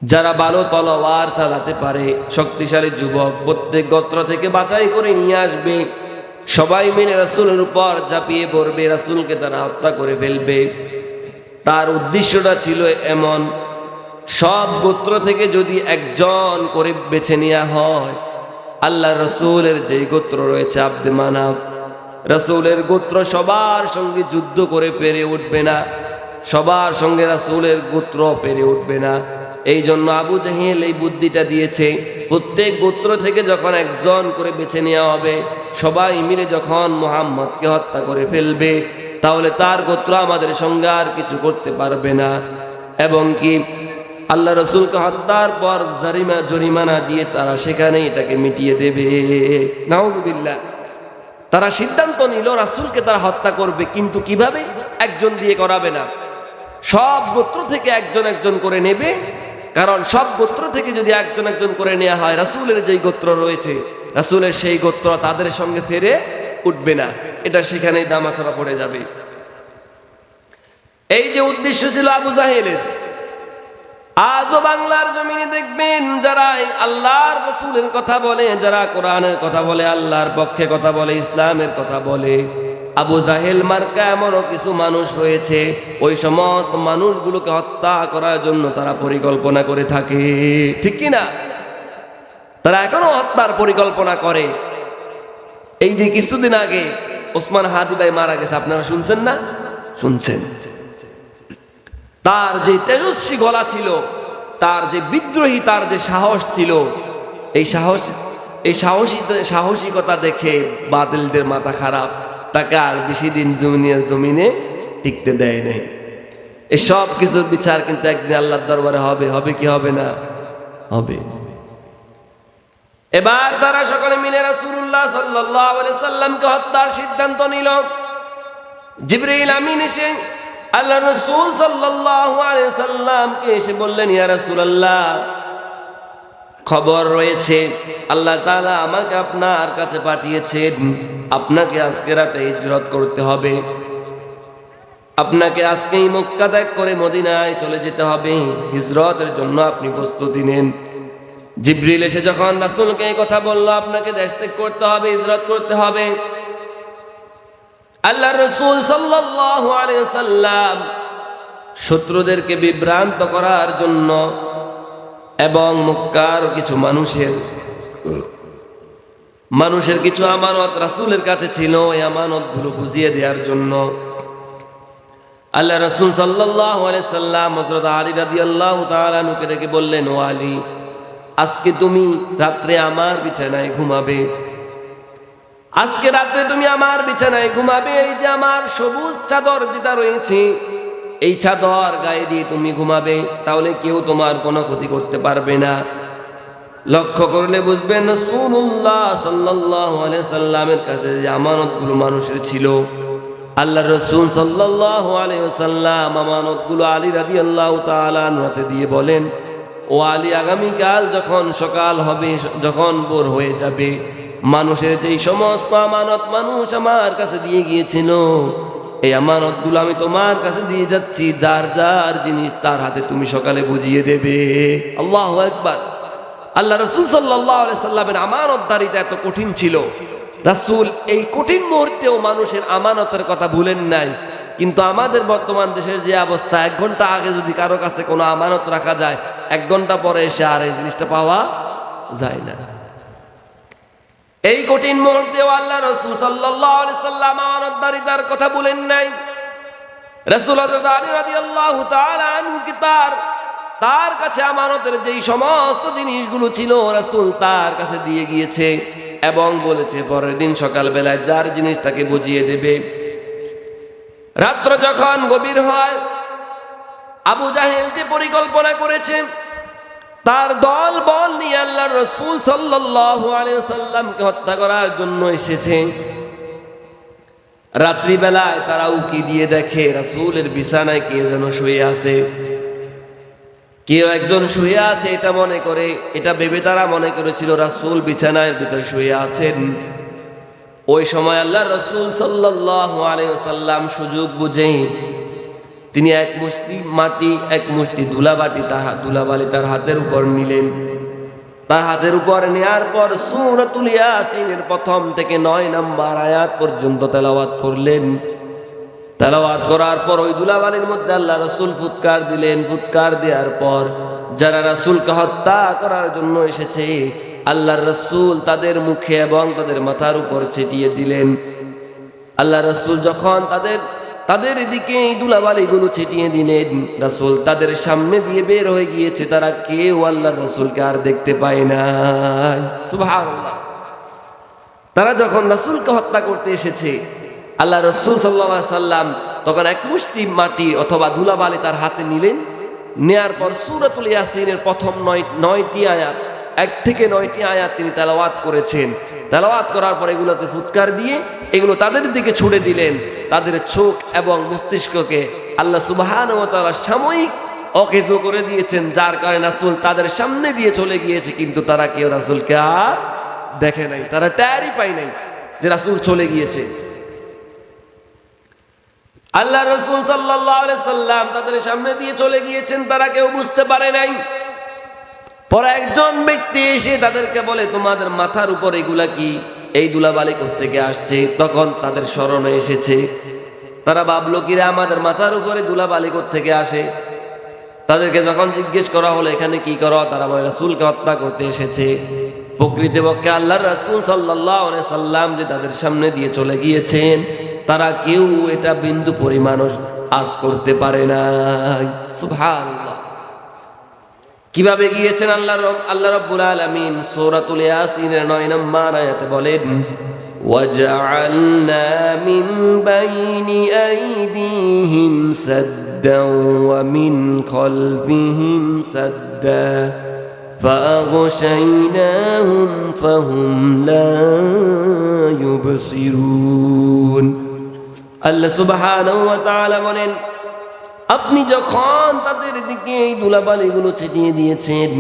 যারা ভালো তলোয়ার চালাতে পারে। শক্তিশালী যুবক প্রত্যেক গোত্র থেকে বাছাই করে নিয়ে আসবে। সবাই মিলে রাসূলের উপর ঝাঁপিয়ে পড়বে, রাসূলকে তারা হত্যা করে ফেলবে। তার উদ্দেশ্যটা ছিল এমন, সব গোত্র থেকে যদি একজন করে বেছে নেওয়া হয়, আল্লাহ রাসূলের যে গোত্র রয়েছে আব্দে মানাফ, রাসূলের গোত্র সবার সঙ্গে যুদ্ধ করে পেরে উঠবে না, সবার সঙ্গে রাসূলের গোত্র পেরে উঠবে না। এই জন্য আবু জাহেল এই বুদ্ধিটা দিয়েছে, প্রত্যেক গোত্র থেকে যখন একজন করে বেছে নেওয়া হবে, সবাই মিলে যখন মুহাম্মদকে হত্যা করে ফেলবে, তাহলে তার গোত্র আমাদের সঙ্গে আর কিছু করতে পারবে না, এবং কি আল্লাহ রাসূলকে হত্যার পর জরিমানা দিয়ে তারা সেখানে এটাকে মিটিয়ে দেবে। নাউযুবিল্লাহ। তারা সিদ্ধান্ত নিল রাসূলকে তারা হত্যা করবে, কিন্তু কিভাবে? একজন দিয়ে করাবে না, সব গোত্র থেকে একজন একজন করে নেবে। কারণ সব গোত্র থেকে যদি একজন একজন করে নেওয়া হয়, রাসূলের যেই গোত্র রয়েছে, রাসূলের সেই গোত্র তাদের সঙ্গে ফেরে উঠবে না, এটা সেখানেই দামাচাপা পড়ে যাবে। এই যে উদ্দেশ্য ছিল আবু জাহেলের। আজও বাংলার জমিনে দেখবেন যারা আল্লাহর রাসূলের কথা বলে, যারা কোরআনের কথা বলে, আল্লাহর পক্ষে কথা বলে, ইসলামের কথা বলে, আবু জাহেল মার্কা এমনও কিছু মানুষ রয়েছে, ওই সমস্ত মানুষগুলোকে হত্যা করার জন্য তারা পরিকল্পনা করে থাকে। ঠিক কি না? তারা এখনো হত্যার পরিকল্পনা করে। এই যে কিছুদিন আগে ওসমান হাদি ভাই মারা গেছে, আপনারা শুনছেন না? শুনছেন। তার যে তেজস্বী গলা ছিল, তার যে বিদ্রোহী, তার যে সাহস ছিল, এই সাহসিকতা দেখে বাতিলদের মাথা খারাপ, তাকে আর বেশি দিন জমিনে টিকতে দেয় নাই। এই সব কিছুর বিচার কিন্তু একদিন আল্লাহর দরবারে হবে। হবে কি হবে না? হবে। এবার তারা সকলে মিলে রাসূলুল্লাহ সাল্লাল্লাহু আলাইহি সাল্লামকে হত্যার সিদ্ধান্ত নিল। জিবরাইল আমিন এসে আল্লাহ রাসূল সাল্লাল্লাহু আলাইহি সাল্লামকে এসে বললেন, ইয়া রাসূলুল্লাহ, খবর রয়েছে আল্লাহ তাআলা আমাকে আপনার কাছে পাঠিয়েছেন, আপনাকে আজকে রাতে হিজরত করতে হবে, আপনাকে আজকেই মক্কা ত্যাগ করে মদিনায় চলে যেতে হবে, হিজরতের জন্য আপনি প্রস্তুতি নেন। জিবরিল এসে যখন রাসূলকে এই কথা বলল, আপনাকে দেশ ত্যাগ করতে হবে, হিজরত করতে হবে, আল্লাহ রাসূল সাল্লাল্লাহু আলাইহি ওয়াসাল্লাম শত্রুদেরকে বিভ্রান্ত করার জন্য এবং মক্কার কিছু মানুষের কিছু আমানত রাসূলের কাছে ছিল, এই আমানতগুলো বুঝিয়ে দেওয়ার জন্য আল্লাহ রাসূল সাল্লাল্লাহু আলাইহি সাল্লাম হযরত আলী রাদিয়াল্লাহু তাআলা আনহুকে ডেকে বললেন, ও আলী, আজকে তুমি রাত্রে আমার বিছানায় ঘুমাবে, আজকে রাত্রে তুমি আমার বিছানায় ঘুমাবে। এই যে আমার সবুজ চাদর যেটা রয়েছে, এই চাদর গায়ে দিয়ে তুমি ঘুমাবে, তাহলে কেউ তোমার কোনো ক্ষতি করতে পারবে না। লক্ষ্য করলে বুঝবেন রাসূলুল্লাহ সাল্লাল্লাহু আলাইহি সাল্লামের কাছে যে আমানতগুলো মানুষের ছিল, আল্লাহ রাসূল সাল্লাল্লাহু আলাইহি ওয়াসাল্লাম আমানতগুলো আলী রাদিয়াল্লাহু তাআলা আনহু হাতে দিয়ে বলেন, ও আলী, আগামীকাল যখন সকাল হবে, যখন ভোর হয়ে যাবে, মানুষের যেই সমস্ত আমানত মানুষ আমার কাছে দিয়ে গিয়েছিল, এই আমানতগুলো আমি তোমার কাছে দিয়ে যাচ্ছি, যার যার জিনিস তার হাতে তুমি সকালে বুঝিয়ে দেবে। আল্লাহু আকবার। আল্লাহ রাসূল সাল্লাল্লাহু আলাইহি সাল্লামের আমানতদারিতা এত কঠিন ছিল, রাসূল এই কঠিন মুহূর্তেও মানুষের আমানতের কথা ভুলেন নাই। কিন্তু আমাদের বর্তমান দেশের যে অবস্থা, 1 ঘন্টা আগে যদি কারো কাছে কোনো আমানত রাখা যায়, 1 ঘন্টা পরে এসে আর এই জিনিসটা পাওয়া যায় না। এই কঠিন মুহূর্তেও আল্লাহ রাসূল সাল্লাল্লাহু আলাইহি সাল্লাম আমানতদারিতার কথা ভুলেন নাই। রাসূল হযরত আলী রাদিয়াল্লাহু তাআলা আনহু কি তার কাছে আমানতের যেই সমস্ত জিনিসগুলো ছিল, রাসূল তার কাছে দিয়ে গিয়েছে এবং বলেছে পরের দিন সকালবেলায় যার জিনিস তাকে বুঝিয়ে দেবে। রাত্র যখন গভীর হয়, আবু জাহেল যে পরিকল্পনা করেছে, তার দল বল নিয়ে আল্লাহর রাসূল সাল্লাল্লাহু আলাইহি ওয়াসাল্লামকে হত্যা করার জন্য এসেছে। রাত্রিবেলায় তারা উকি দিয়ে দেখে রাসূলের বিছানায় কে যেন শুয়ে আছে, কেউ একজন শুয়ে আছে, এটা ভেবে তারা মনে করেছিল রাসূল বিছানার ভিতরে শুয়ে আছেন। ওই সময় আল্লাহর রাসূল সাল্লাল্লাহু আলাইহি ওয়াসাল্লাম সুযোগ বুঝে তিনি এক মুষ্টি মাটি, এক মুষ্টি ধুলাবালি তার হাতের উপর নিলেন। তার হাতের উপর নেয়ার পর সূরাতুল ইয়াসিনের 1 থেকে 9 নম্বর আয়াত পর্যন্ত তেলাওয়াত করলেন। তেলাওয়াত করার পর ওই ধুলাবালির মধ্যে আল্লাহ রাসূল ফুৎকার দিলেন। ফুৎকার দেওয়ার পর যারা রাসূলকে হত্যা করার জন্য এসেছে, আল্লাহর রাসূল তাদের মুখে এবং তাদের মাথার উপর ছিটিয়ে দিলেন। আল্লাহ রাসূল যখন তাদের দিকে এই ধুলাবালিগুলো ছিটিয়ে দিলেন, রাসূল তাদের সামনে দিয়ে বের হয়ে গিয়েছে। তারা কেউ আল্লাহর রাসূলকে আর দেখতে পায় না। সুবহানাল্লাহ। তারা যখন রাসূলকে হত্যা করতে এসেছে, আল্লাহ রাসূল সাল্লাল্লাহু আলাইহি ওয়াসাল্লাম তখন এক মুষ্টি মাটি অথবা ধুলাবালি তার হাতে নিলেন। নেয়ার পর সূরাতুল ইয়াসিনের প্রথম 9টি আয়াত, 1 থেকে 9টি আয়াত তিনি তেলাওয়াত করেছেন। তেলাওয়াত করার পর এগুলোতে ফুৎকার দিয়ে এগুলো তাদের দিকে ছুড়ে দিলেন। তাদের চোখ এবং মস্তিষ্ককে আল্লাহ সুবহানাহু ওয়া তাআলা সাময়িক অকেজ করে দিয়েছেন, যার কারণে রাসূল তাদের সামনে দিয়ে চলে গিয়েছে, কিন্তু তারা কেউ রাসূলকে আর দেখে নাই। তারা টেরই পায় নাই যে রাসূল চলে গিয়েছে। আল্লাহ রাসূল সাল্লাল্লাহু আলাইহি সাল্লাম তাদের সামনে দিয়ে চলে গিয়েছেন, তারা কেউ বুঝতে পারে নাই। পরে একজন ব্যক্তি এসে তাদেরকে বলে, তোমাদের মাথার উপর এগুলা কি? এই ধুলাবালি কোত্থেকে আসছে? তখন তাদের স্মরণে এসেছে। তারা ভাবলো, কিরে আমাদের মাথার উপরে ধুলাবালি কোত্থেকে আসে? তাদেরকে যখন জিজ্ঞেস করা হলো এখানে কি করো, তারা বলে রাসূলকে হত্যা করতে এসেছে। প্রকৃতপক্ষে আল্লাহর রাসূল সাল্লাল্লাহু আলাইহি সাল্লাম যে তাদের সামনে দিয়ে চলে গিয়েছেন, তারা কেউ এটা বিন্দু পরিমাণও আঁচ করতে পারে না। সুবহানাল্লাহ। কিভাবে গিয়েছেন আল্লাহ রাব্বুল আলামিন সূরাতুল ইয়াসিনের 9 নম্বর আয়াতে বলেন, ওয়াজআলনা মিন বাইনি আইদিহিম সাদ্দাও ওয়া মিন খালফিহিম সাদ্দা ফাআগশাইনাহুম ফাহুম লা ইউবসিরুন। আল্লাহ সুবহানাহু ওয়া তাআলা বলেন, আপনি যখন তাদের দিকে এই ধুলাবালিগুলো ছিটিয়ে দিয়েছেন,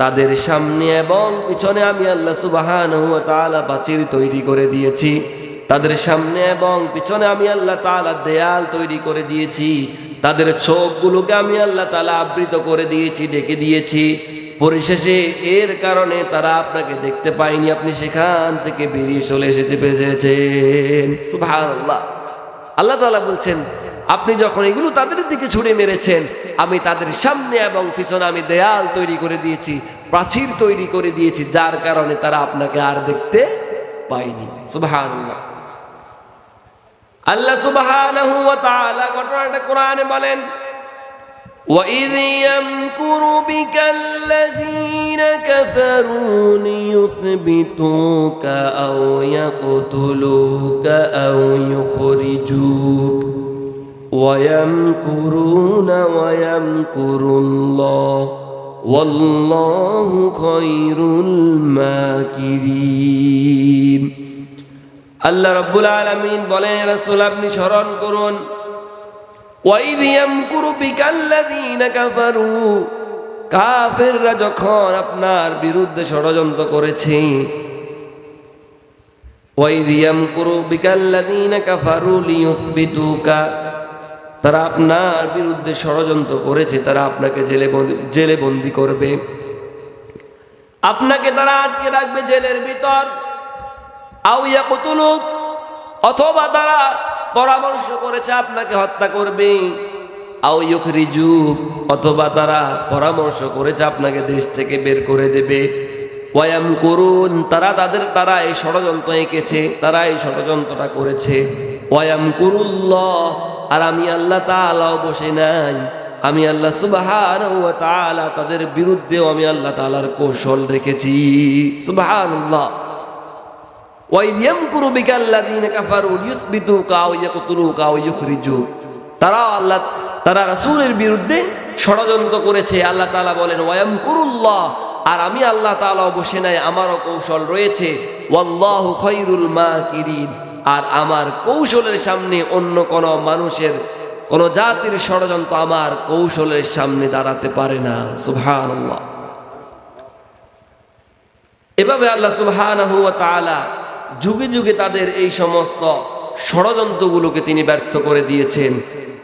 তাদের সামনে এবং পিছনে আমি আল্লাহ সুবহানাহু ওয়া তাআলা প্রাচীর তৈরি করে দিয়েছি। তাদের সামনে এবং পিছনে আমি আল্লাহ তাআলা দেয়াল তৈরি করে দিয়েছি। তাদের চোখগুলোকে আমি আল্লাহ তাআলা আবৃত করে দিয়েছি, ঢেকে দিয়েছি। পরিশেষে এর কারণে তারা আপনাকে দেখতে পায়নি, আপনি সেখান থেকে বেরিয়ে চলে এসেছেন। সুবহানাল্লাহ। আল্লাহ তাআলা বলছেন, আপনি যখন এগুলো তাদের দিকে ছুড়ে মেরেছেন, আমি তাদের সামনে এবং পিছনে আমি দেয়াল তৈরি করে দিয়েছি, প্রাচীর তৈরি করে দিয়েছি, যার কারণে তারা আপনাকে আর দেখতে পায়নি। সুবহানাল্লাহ। আল্লাহ সুবহানাহু ওয়া তাআলা ঘটনাটা কোরআনে বলেন, وَإِذْ يَمْكُرُ بِكَ الَّذِينَ كَفَرُوا لِيُثْبِتُوكَ أَوْ يَقْتُلُوكَ أَوْ يُخْرِجُوكَ وَيَمْكُرُونَ وَيَمْكُرُ اللَّهُ وَاللَّهُ خَيْرُ الْمَاكِرِينَ। আল্লাহ রাব্বুল আলামিন বলেন, রাসূল আপনি স্মরণ করুন, ওয়াইদ ইয়ামকুরু বিকাল্লাযীনা কাফারু, কাফেররা যখন আপনার বিরুদ্ধে ষড়যন্ত্র করেছে, ওয়াইদ ইয়ামকুরু বিকাল্লাযীনা কাফারু লিয়ুসবিতুকা, তারা আপনার বিরুদ্ধে ষড়যন্ত্র করেছে, তারা আপনাকে জেলে বন্দী করবে, আপনাকে তারা আটকে রাখবে জেলের ভিতর। আও ইয়াকতুলুক, অথবা তারা পরামর্শ করেছে আপনাকে হত্যা করবে। আও ইউখরিজুক, অথবা তারা পরামর্শ করেছে আপনাকে দেশ থেকে বের করে দেবে। ওয়ায়ামকুরুন, তারা এই ষড়যন্ত্র এঁকেছে, তারা এই ষড়যন্ত্রটা করেছে। ওয়ায়ামকুরুল্লাহ, আর আমি আল্লাহ তাআলাও বসে নাই, আমি আল্লাহ সুবহানাহু ওয়া তাআলা তাদের বিরুদ্ধেও আমি আল্লাহ তাআলার কৌশল রেখেছি। সুবহানাল্লাহ। ওয়াইদ ইয়ামকুরু বিকাল্লাযীনা কাফারু লিয়ুসবিতুকা আও ইয়াকতুলুকা আও ইউখরিজুক, তারা রাসূলের বিরুদ্ধে ষড়যন্ত্র করেছে। আল্লাহ তাআলা বলেন, ওয়ায়ামকুরুল্লাহ, আর আমি আল্লাহ তাআলাও বসে নাই, আমারও কৌশল রয়েছে। ওয়াল্লাহু খায়রুল মাকিরিন, আর আমার কৌশলের সামনে অন্য কোন মানুষের, কোন জাতির ষড়যন্ত্র আমার কৌশলের সামনে দাঁড়াতে পারে না। সুবহানাল্লাহ। এভাবে আল্লাহ সুবহানাহু ওয়া তাআলা যুগে যুগে তাদের এই সমস্ত ষড়যন্ত্রগুলোকে তিনি ব্যর্থ করে দিয়েছেন।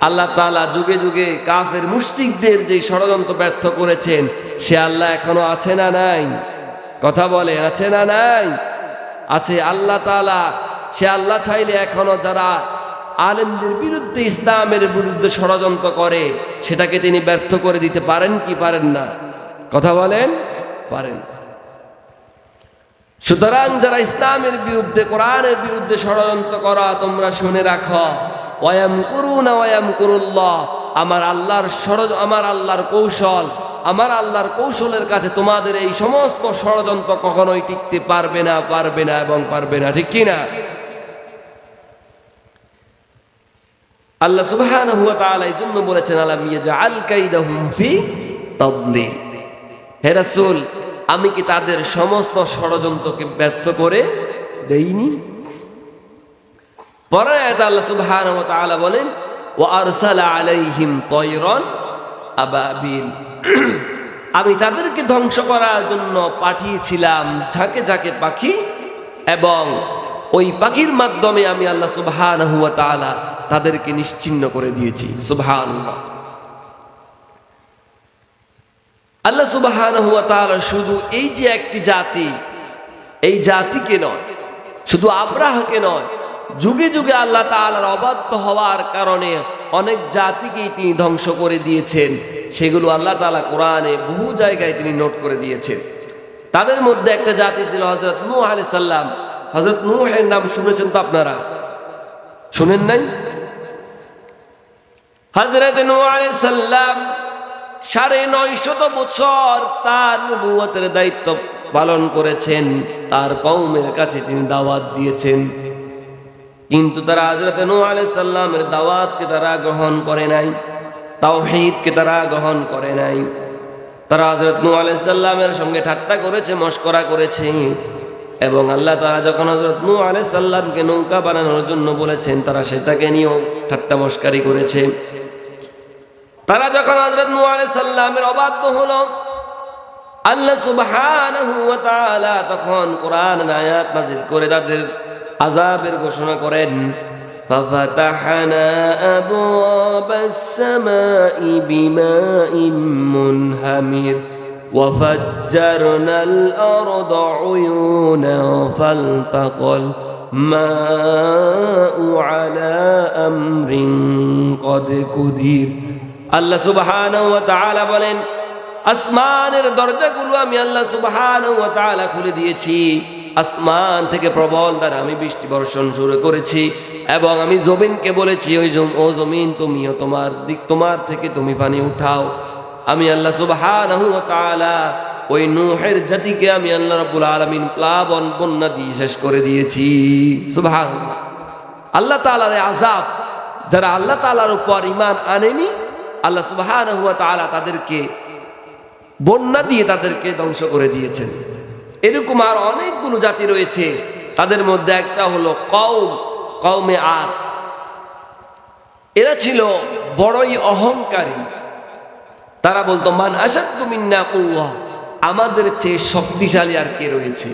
আল্লাহ তাআলা যুগে যুগে কাফের মুশরিকদের যে ষড়যন্ত্র ব্যর্থ করেছেন, সে আল্লাহ এখনো আছে না নাই? কথা বলে, আছে না নাই? আছে। আল্লাহ তাআলা, সে আল্লাহ চাইলে এখনো যারা আলেমদের বিরুদ্ধে, ইসলামের বিরুদ্ধে ষড়যন্ত্র করে, সেটাকে তিনি ব্যর্থ করে দিতে পারেন কি পারেন না? কথা বলেন, পারেন। সুতরাং যারা ইসলামের বিরুদ্ধে, কোরআনের বিরুদ্ধে ষড়যন্ত্র করা, তোমরা শুনে রাখো, ওয়ায়ামকুরুনা ওয়ায়ামকুরুল্লাহ, আমার আল্লাহর কৌশল, আমার আল্লাহর কৌশলের কাছে তোমাদের এই সমস্ত ষড়যন্ত্র কখনোই টিকতে পারবে না, পারবে না এবং পারবে না। ঠিক কি না? আল্লাহ সুবহানাহু ওয়া তাআলা এই জন্য বলেছেন, আলাম ইয়াজআল কাইদাহুম ফি তাদলিল, হে রাসূল, আমি কি তাদের সমস্ত ষড়যন্ত্রকে ব্যর্থ করে দেইনি? পরে আয়াতে আল্লাহ সুবহানাহু ওয়া তাআলা বলেন, ওয়া আরসালা আলাইহিম তায়রান আবাবিল, আমি তাদেরকে ধ্বংস করার জন্য পাঠিয়েছিলাম ঝাঁকে ঝাঁকে পাখি, এবং ওই পাখির মাধ্যমে আমি আল্লাহ সুবহানাহু ওয়া তাআলা তাদেরকে নিশ্চিহ্ন করে দিয়েছি। সুবহানাল্লাহ। আল্লাহ সুবহানাহু ওয়া তাআলা শুধু এই যে একটি জাতি, এই জাতিকে নয়, শুধু আব্রাহাকে নয়, যুগে যুগে আল্লাহ তাআলার অবাধ্য হওয়ার কারণে অনেক জাতিকেই তিনি ধ্বংস করে দিয়েছেন। সেগুলো আল্লাহ তাআলা কোরআনে বহু জায়গায় তিনি নোট করে দিয়েছেন। তাদের মধ্যে একটা জাতি ছিল হযরত নূহ আলাইহিস সালাম। হযরত নূহের নাম শুনেছেন তো আপনারা? শুনেন নাই? হযরত নূহ আলাইহিস সালাম ৯৫০ বছর তার নবুয়তের দায়িত্ব পালন করেছেন, তার কওমের কাছে তিনি দাওয়াত দিয়েছেন, কিন্তু তারা হযরত নূহ আলাইহিস সালামের দাওয়াতকে তারা গ্রহণ করে নাই, তাওহীদকে তারা গ্রহণ করে নাই। তারা হযরত নূহ আলাইহিস সালামের সঙ্গে ঠাট্টা করেছে, মশকরা করেছে, এবং আল্লাহ তাআলা যখন হযরত নূহ আলাইহিস সালামকে নৌকা বানানোর জন্য বলেছেন, তারা সেটাকে নিয়েও ঠাট্টা মশকারি করেছে। তারা যখন হযরত নূহ আলাইহিস সালামের অবাধ্য হলো, আল্লাহ সুবহানাহু ওয়া তাআলা তখন কোরআনের আয়াত নাযিল করে তাদের আযাবের ঘোষণা করেন। فَفَتَحْنَا أَبْوَابَ السَّمَاءِ بِمَاءٍ مُنْهَمِرٍ وَفَجَّرْنَا الْأَرْضَ عُيُونًا فَالْتَقَى الْمَاءُ عَلَى أَمْرٍ قَدْ قُدِرَ। আল্লাহ সুবহানাহু ওয়া তাআলা বলেন, আসমানের দরজাগুলো আমি আল্লাহ সুবহানাহু ওয়া তাআলা খুলে দিয়েছি। আসমান থেকে প্রবল দ্বারা আমি বৃষ্টি বর্ষণ শুরু করেছি এবং আমি জমিনকে বলেছি, ও জমিন তুমিও তোমার থেকে তুমি পানি উঠাও। আমি আল্লাহ সুবহানাহু ওয়া তাআলা ওই নূহের জাতিকে আমি আল্লাহ রাব্বুল আলামিন প্লাবন বন্যা দিয়ে শেষ করে দিয়েছি। সুবহানাল্লাহ। আল্লাহ তাআলার আযাব, যারা আল্লাহ তাআলার উপর ঈমান আনেনি, আল্লাহ সুবহানাহু ওয়া তাআলা তাদেরকে বন্যা দিয়ে তাদেরকে ধ্বংস করে দিয়েছেন। এরকম আর অনেকগুলো জাতি রয়েছে, তাদের মধ্যে একটা হলো কওমে আদ। এরা ছিল বড়ই অহংকারী। তারা বলতো, মান আশাদ্দু মিন্না কুওয়া, আমাদের চেয়ে শক্তিশালী আর কে রয়েছে।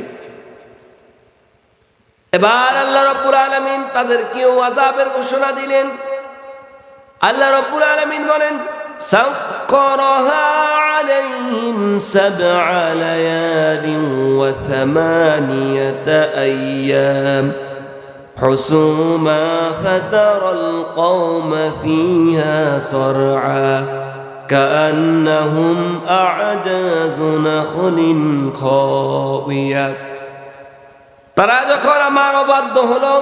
এবার আল্লাহ রাব্বুল আলামিন তাদেরকেও আযাবের ঘোষণা দিলেন। আল্লাহ রাব্বুল আলামিন বলেন, سخرها عليهم 7 ليال و8 أيام حسوما فترى القوم فيها صرعا كأنهم أعجاز نخل خاوية। তারা যখন আমার অবাধ্য হলো,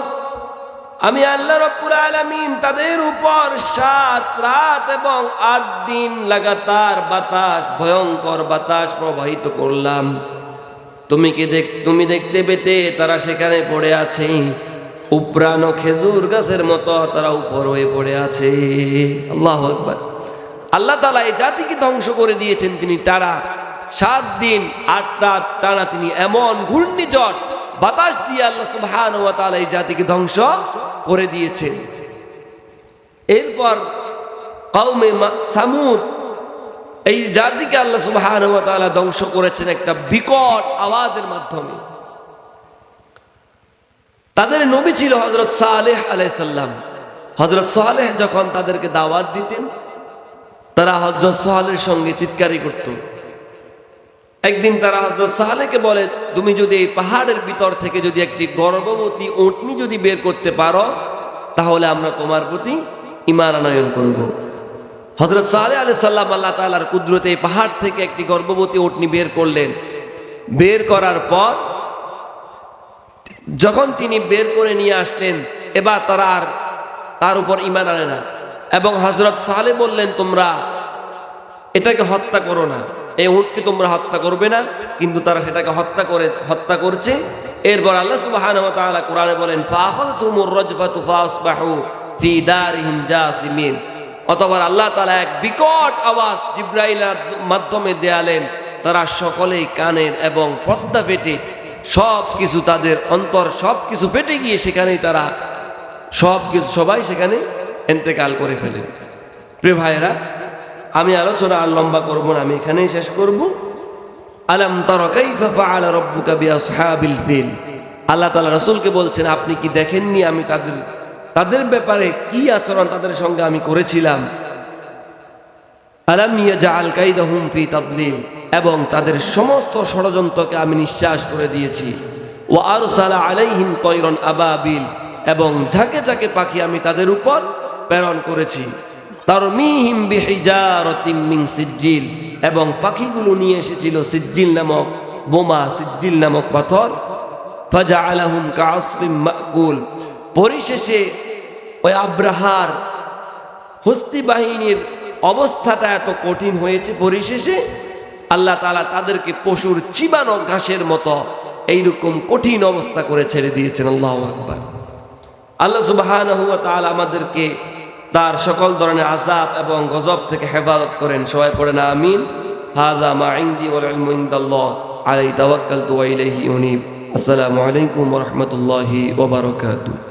আমি আল্লাহ রাব্বুল আলামিন তাদের উপর 7 রাত এবং 8 দিন লাগাতার ভয়ঙ্কর বাতাস প্রবাহিত করলাম। তুমি দেখতে পেতে তারা সেখানে পড়ে আছে, উপরানো খেজুর গাছের মতো তারা উপর হয়ে পড়ে আছে। আল্লাহু আকবার। আল্লাহ তাআলা এই জাতিকে ধ্বংস করে দিয়েছেন। তিনি টানা 7 দিন 8 রাত টানা তিনি এমন ঘূর্ণিঝড় বাতাস দিয়ে আল্লাহ সুবহানাহু ওয়া তাআলা এই জাতিকে ধ্বংস করে দিয়েছেন। এরপর কওমে সামুদ, এই জাতিকে আল্লাহ সুবহানাহু ওয়া তাআলা ধ্বংস করেছেন একটা বিকট আওয়াজের মাধ্যমে। তাদের নবী ছিল হযরত সালেহ আলাইহিস সালাম। হযরত সালেহ যখন তাদেরকে দাওয়াত দিতেন, তারা হযরত সালেহের সঙ্গে চিৎকারি করত। একদিন তারা হযরত সালেহকে বলে, তুমি যদি এই পাহাড়ের ভিতর থেকে যদি একটি গর্ভবতী উটনি যদি বের করতে পারো, তাহলে আমরা তোমার প্রতি ঈমান আনয়ন করব। হযরত সালেহ আলাইহিস সালাম আল্লাহ তাআলার কুদরতে এই পাহাড় থেকে একটি গর্ভবতী উটনি বের করলেন। বের করার পর যখন তিনি বের করে নিয়ে আসলেন, এবার তারা আর তার উপর ঈমান আনে না এবং হযরত সালেহ বললেন, তোমরা এটাকে হত্যা করো না, এই উটকে তোমরা হত্যা করবে না। কিন্তু তারা সেটাকে হত্যা করছে। এরপর আল্লাহ সুবহানাহু ওয়া তাআলা কোরআনে বলেন, ফাআখাযাতুহুমুর রাজফাতু ফাসবাহু ফি দারিহিম জাসিমিন। অতঃপর আল্লাহ তাআলা এক বিকট আওয়াজ জিবরাইলের মাধ্যমে দেয়ালেন। তারা সকলেই কানের এবং পর্দা ফেটে সবকিছু, তাদের অন্তর সবকিছু ফেটে গিয়ে সেখানেই তারা সবাই সেখানে ইন্তেকাল করে ফেলেন। প্রিয় ভাইয়েরা, আমি আলোচনা আর লম্বা করব না, আমি এখানেই শেষ করব। আলাম তারা কাইফা ফাআলা রাব্বুকা বিআসহাবিল ফিল। আল্লাহ তাআলা রাসূলকে বলছেন, আপনি কি দেখেননি আমি তাদের ব্যাপারে কি আচরণ তাদের সঙ্গে আমি করেছিলাম। আলাম ইয়াজআল কাইদাহুম ফি তাদলিল, এবং তাদের সমস্ত ষড়যন্ত্রকে আমি নিঃশ্বাস করে দিয়েছি। ওয়া আরসালা আলাইহিম তায়রান আবাবিল, এবং ঝাঁকে ঝাঁকে পাখি আমি তাদের উপর প্রেরণ করেছি। তারমিহিম বিহিজারাতিম মিন সিজ্জিল, এবং পাখিগুলো নিয়ে এসেছিল সিজ্জিল নামক বোমা, সিজ্জিল নামক পাথর। ফাজআলাহুম কাআসফিম মাকুল, পরিশেষে ওই আব্রাহার হস্তি বাহিনীর অবস্থাটা এত কঠিন হয়েছে, পরিশেষে আল্লাহ তাআলা তাদেরকে পশুর চিবানো ঘাসের মতো এইরকম কঠিন অবস্থা করে ছেড়ে দিয়েছেন। আল্লাহু আকবার। আল্লাহ সুবহানাহু ওয়া তাআলা আমাদেরকে তার সকল ধরনের আযাব এবং গজব থেকে হেফাজত করেন। সবাই পড়েন আমিন। হাযা মা ইনদি ওয়াল ইলমু ইনদাল্লাহ আলাইহি তাওয়াক্কালতু ওয়া ইলাইহি উনীব। আসসালামু আলাইকুম ওয়া রাহমাতুল্লাহি ওয়া বারাকাতুহু।